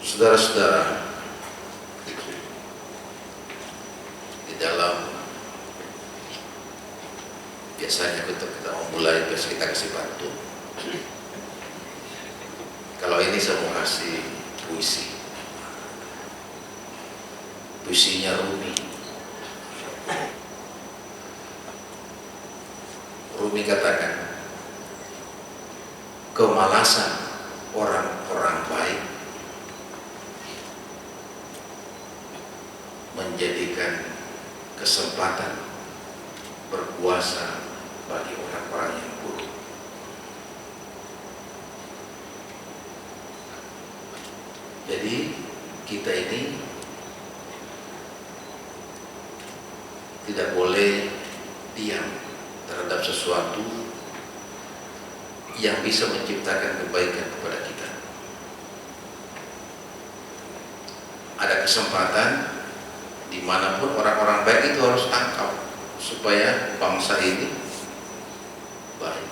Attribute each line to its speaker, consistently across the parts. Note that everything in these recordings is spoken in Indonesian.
Speaker 1: Saudara-saudara, di dalam biasanya kita memulai, biasa kita kasih bantu. Kalau ini saya mau kasih puisi. Puisinya Rumi. Rumi katakan, kemalasan orang-orang baik menjadikan kesempatan berkuasa bagi orang-orang yang buruk. Jadi kita ini tidak boleh diam terhadap sesuatu yang bisa menciptakan kebaikan kepada kita. Ada kesempatan dimanapun orang-orang baik itu harus tangkap supaya bangsa ini baik.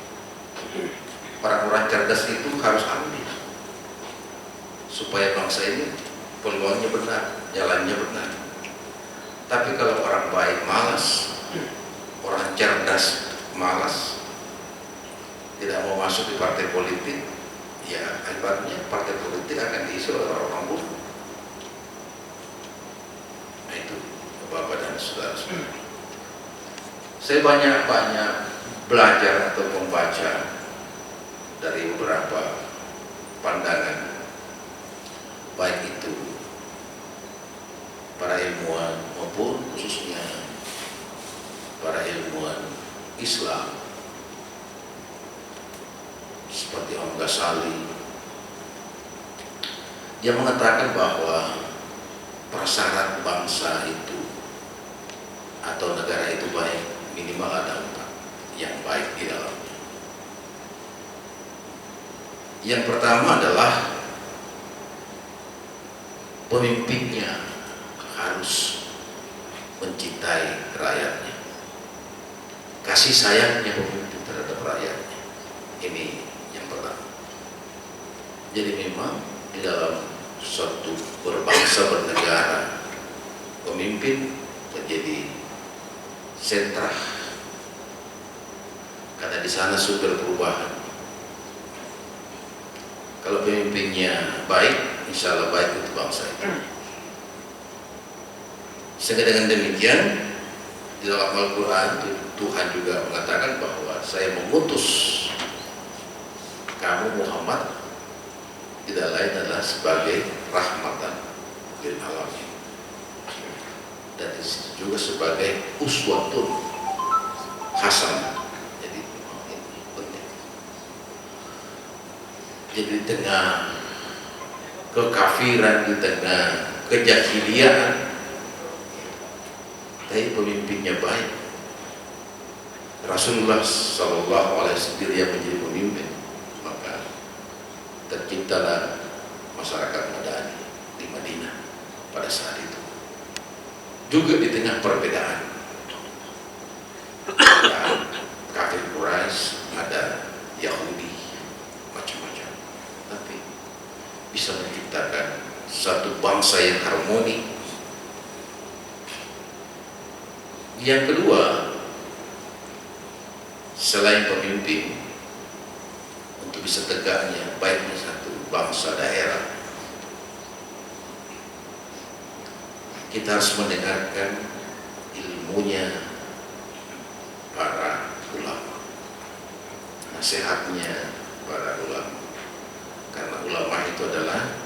Speaker 1: Orang-orang cerdas itu harus ambil supaya bangsa ini peluangnya benar, jalannya benar. Tapi kalau orang baik malas, orang cerdas malas, tidak mau masuk di partai politik, ya akibatnya partai politik akan diisi oleh orang-orang buruk. Nah itu Bapak dan saudara-saudara. Saya banyak belajar atau membaca dari beberapa pandangan, baik itu para ilmuwan maupun khususnya para ilmuwan Islam seperti Imam Ghazali. Dia mengatakan bahwa prasyarat bangsa itu atau negara itu baik, minimal ada 4 yang baik di dalamnya. Yang pertama adalah pemimpinnya harus mencintai rakyatnya, kasih sayangnya pemimpin terhadap rakyatnya. Ini yang pertama. Jadi memang di dalam suatu berbangsa bernegara, pemimpin menjadi sentra, karena di sana sumber perubahan. Kalau pemimpinnya baik, insya Allah baik untuk bangsa itu. Sehingga dengan demikian di dalam Al-Quran Tuhan juga mengatakan bahwa saya mengutus kamu Muhammad tidak lain adalah sebagai rahmatan lil alamin, dan juga sebagai uswatun hasanah. Jadi ini penting. Jadi di tengah kekafiran, di tengah kejahiliaan, tapi pemimpinnya baik. Rasulullah SAW sendiri yang menjadi pemimpin, maka terciptalah masyarakat Madani di Madinah pada saat itu. Juga di tengah perbedaan, ada kafir Quraisy, ada Yahudi, macam-macam, tapi bisa menciptakan satu bangsa yang harmoni. Yang kedua, selain pemimpin, untuk bisa tegaknya baiknya satu bangsa daerah, kita harus mendengarkan ilmunya para ulama, nasihatnya para ulama, karena ulama itu adalah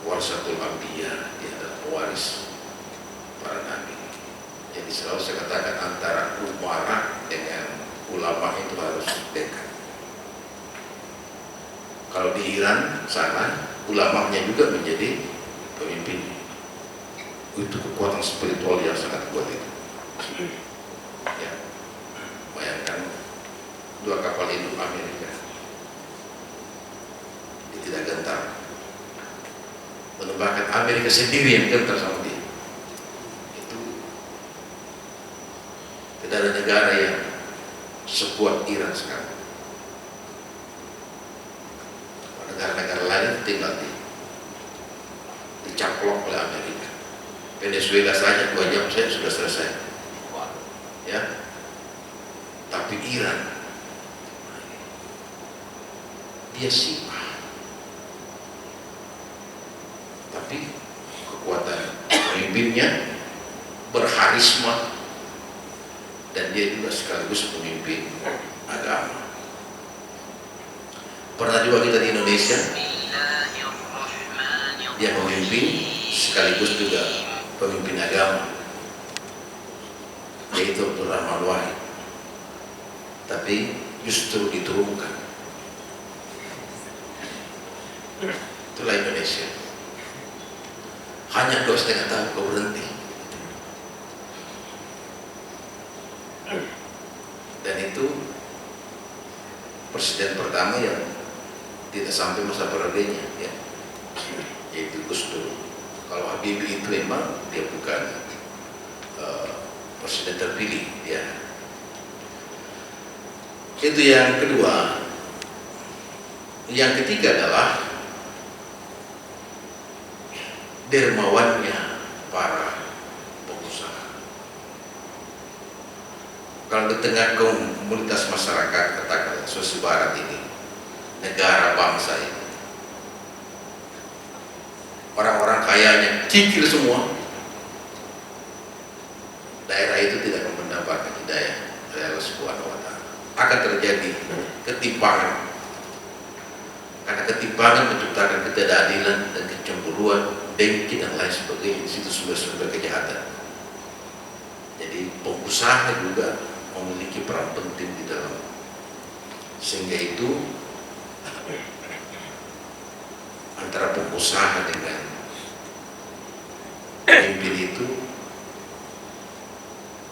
Speaker 1: warasatul anbiya, dia adalah pewaris para nabi. Jadi selalu saya katakan antara umara dengan ulama itu harus dekat. Kalau di Iran sana, ulamanya juga menjadi pemimpin. Itu kekuatan spiritual yang sangat kuat itu. Ya, bayangkan 2 kapal induk Amerika, dia tidak gentar. Bahkan Amerika sendiri yang gentar sama dia. Itu tidak ada negara yang sekuat Iran sekarang. Negara-negara lain tinggal di dicaplok oleh Amerika. Venezuela saja 2 jam saya sudah selesai. Ya. Tapi Iran, dia Syiah. Tapi kekuatan pemimpinnya berharisma, dan dia juga sekaligus pemimpin agama. Pernah juga kita di Indonesia, dia pemimpin sekaligus juga pemimpin agama, yaitu Abdul Rahman Wahid. Tapi justru diturunkan. Itulah Indonesia. Hanya 2,5 tahun kau berhenti. Dan itu presiden pertama yang tidak sampai masa periodenya, ya, yaitu Gus Dur. Kalau Habibie itu memang dia bukan presiden terpilih, ya. Itu yang kedua. Yang ketiga adalah dermawannya para pengusaha. Kalau di tengah komunitas masyarakat, katakanlah Sulawesi Barat ini, negara bangsa ini, orang-orang kayanya kikir semua, daerah itu tidak akan mendapatkan hidayah dari Allah Subhanahu wa Ta'ala. Akan terjadi ketimpangan, karena ketimpangan menciptakan ketidakadilan dan kecemburuan, dengki dan lain sebagainya. Itu sumber-sumber kejahatan. Jadi pengusaha juga memiliki peran penting di dalam, sehingga itu antara pengusaha dengan pemimpin itu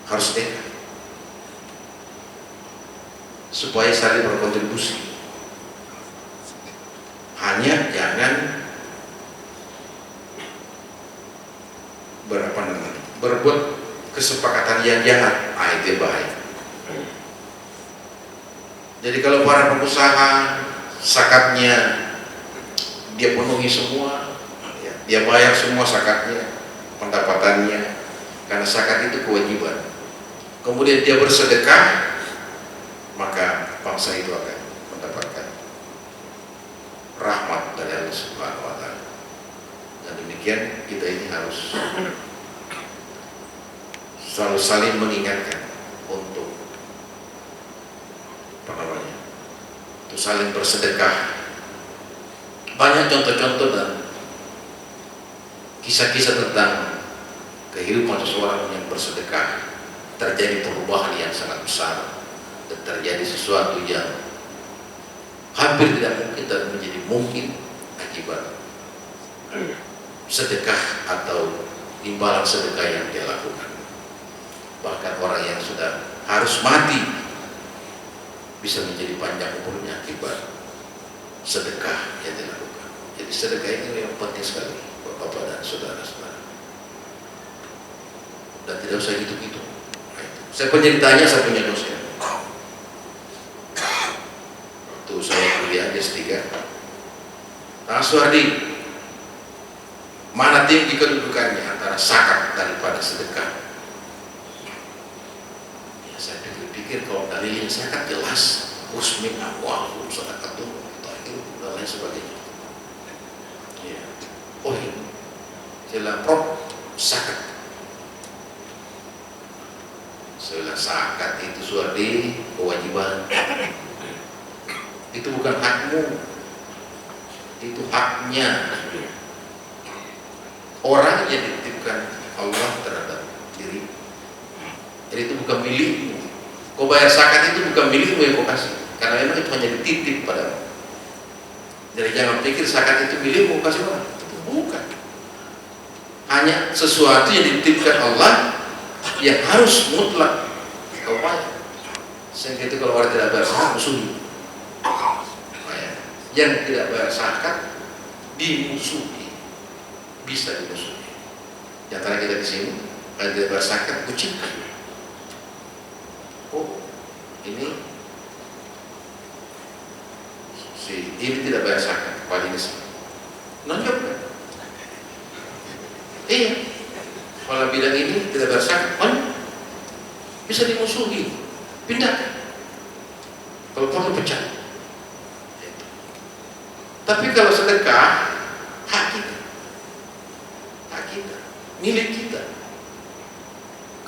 Speaker 1: harus dekat supaya saling berkontribusi. Hanya jangan berbuat kesepakatan yang jahat, itu bahaya. Jadi kalau para pengusaha zakatnya dia penuhi semua, ya, dia bayar semua zakatnya, pendapatannya, karena zakat itu kewajiban. Kemudian dia bersedekah, maka bangsa itu akan mendapatkan rahmat dari Allah Subhanahu wa Ta'ala. Dan demikian kita ini harus selalu saling mengingatkan untuk untuk saling bersedekah. Banyak contoh-contoh dan kisah-kisah tentang kehidupan seseorang yang bersedekah, terjadi perubahan yang sangat besar dan terjadi sesuatu yang hampir tidak mungkin dan menjadi mungkin akibat sedekah atau imbalan sedekah yang dia lakukan. Bahkan orang yang sudah harus mati bisa menjadi panjang umurnya akibat sedekah yang dilakukan. Jadi sedekah ini yang penting sekali, Bapak dan saudara-saudara. Dan tidak usah gitu-gitu. Saya penceritanya, saya punya dosen. Waktu saya kuliah S3, Nah Suhadi, mana tinggi kedudukannya antara zakat daripada sedekah? Ya, saya pikir kalau dalilnya zakat jelas, usmin amwalhum sadaqatun dan lain sebagainya. Ya. Oh ini, jelas Prof, zakat. Saya bilang zakat itu Suhadi kewajiban. Itu bukan hakmu, itu haknya orang yang dititipkan Allah terhadap diri. Jadi itu bukan milikmu. Kau bayar zakat itu bukan milikmu yang kau kasih, karena memang itu hanya dititip padamu. Jadi jangan pikir zakat itu milikmu kasih orang, itu bukan. Hanya sesuatu yang dititipkan Allah yang harus mutlak kau bayar. Sehingga itu kalau orang tidak bayar zakat musuhi. Yang tidak bayar zakat dimusuhi, bisa dimusuhi. Di antara kita di sini, kalau tidak bayar zakat kucingkan. Oh, ini tidak bayar zakat, kepala ini sih. Nonjok kan? Iya. Kalau bidang ini tidak bersakat, bisa dimusuhi, pindahkan. Kalau perlu pecah. Tapi kalau sedekah, hak kita, milik kita,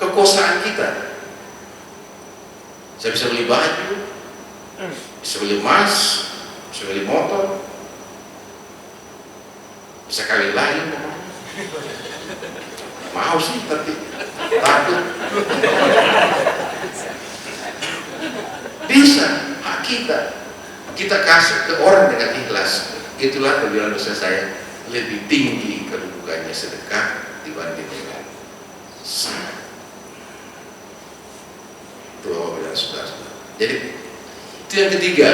Speaker 1: kekuasaan kita. Saya bisa beli baju, bisa beli emas, bisa beli motor, bisa kawin lagi pokoknya. Mau sih tapi takut. Bisa, hak kita kasih ke orang dengan ikhlas. Itulah kebiasaan dosa saya, lebih tinggi kedudukannya sedekah dibanding dengan zakat. Itu saudara. Jadi itu yang ketiga.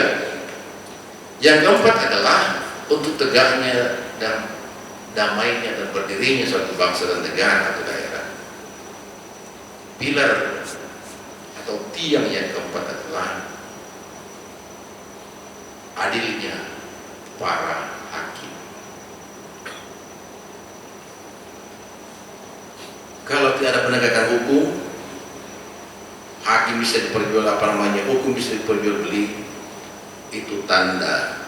Speaker 1: Yang keempat adalah untuk tegaknya dan damainya dan berdirinya suatu bangsa dan negara atau daerah. Pilar atau tiang yang keempat adalah adilnya para hakim. Kalau tidak ada penegakan hukum, hakim bisa hukum bisa diperjualbeli, itu tanda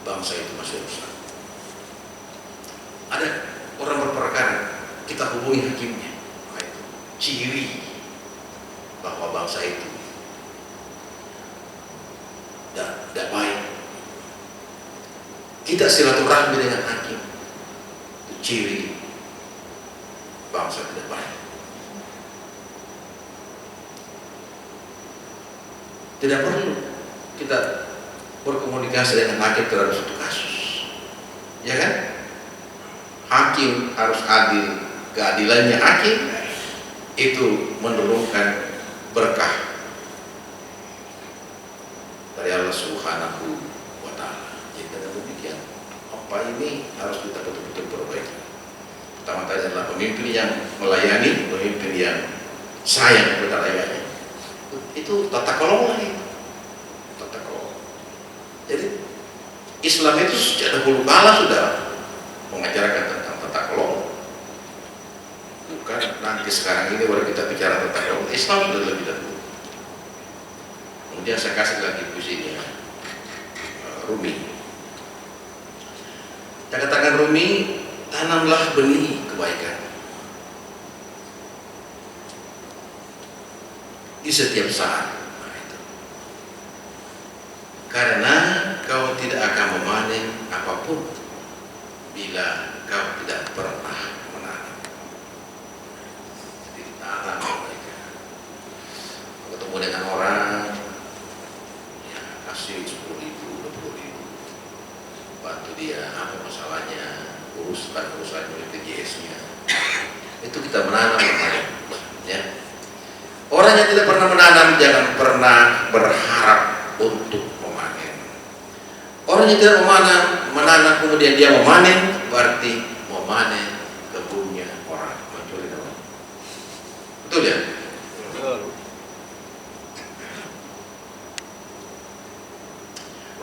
Speaker 1: bangsa itu masih rusak. Ada orang berperkara, kita hubungi hakimnya, itu ciri bahwa bangsa itu tidak baik. Kita silaturahmi dengan hakim, itu ciri bangsa tidak baik. Tidak perlu kita berkomunikasi dengan hakim terhadap suatu kasus, ya kan? Hakim harus adil, keadilannya hakim itu menurunkan berkah dari Allah Subhanahu wa Ta'ala. Jadi dengan demikian, apa ini harus kita betul-betul perbaiki. Pertama-tama adalah pemimpin yang melayani, pemimpin yang sayang kepada rakyatnya. Itu tata kelola itu. Tata kelola. Jadi Islam itu sejak dahulu kala sudah mengajarkan tentang tata kelola. Bukan nanti sekarang ini baru kita bicara tata kelola. Islam sudah lebih dahulu. Kemudian saya kasih lagi puisinya Rumi. Saya katakan Rumi, tanamlah benih kebaikan di setiap saat. Karena kau tidak akan memanen apapun bila kau tidak pernah menanam. Jadi tanam kebaikan. Ketemu dengan orang, ya kasih 10.000, 20.000, bantu dia apa masalahnya, uruskan urusannya BPJS-nya. Itu kita menanam, ya. Orang yang tidak pernah menanam jangan pernah berharap untuk memanen. Orang yang tidak menanam kemudian dia memanen, berarti memanen kebunnya orang, mencuri orang. Betul ya? Betul.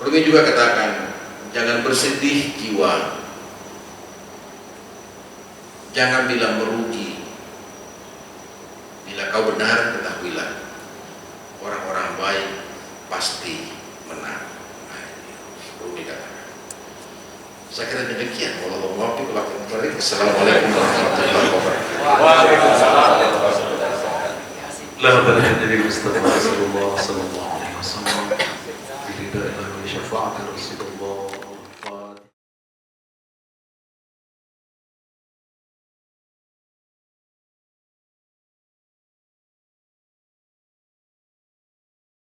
Speaker 1: Rumi juga katakan, jangan bersedih jiwa, jangan bilang merugi. Bila kau benar, ketahuilah orang-orang baik pasti menang. Rumi katakan. Saya kira demikian. Wallahualam. Assalamualaikum warahmatullahi wabarakatuh.
Speaker 2: Waalaikumsalam. Dari Mustafa Rasulullah sallallahu alaihi wasallam. Bila ila syafaat Rasulullah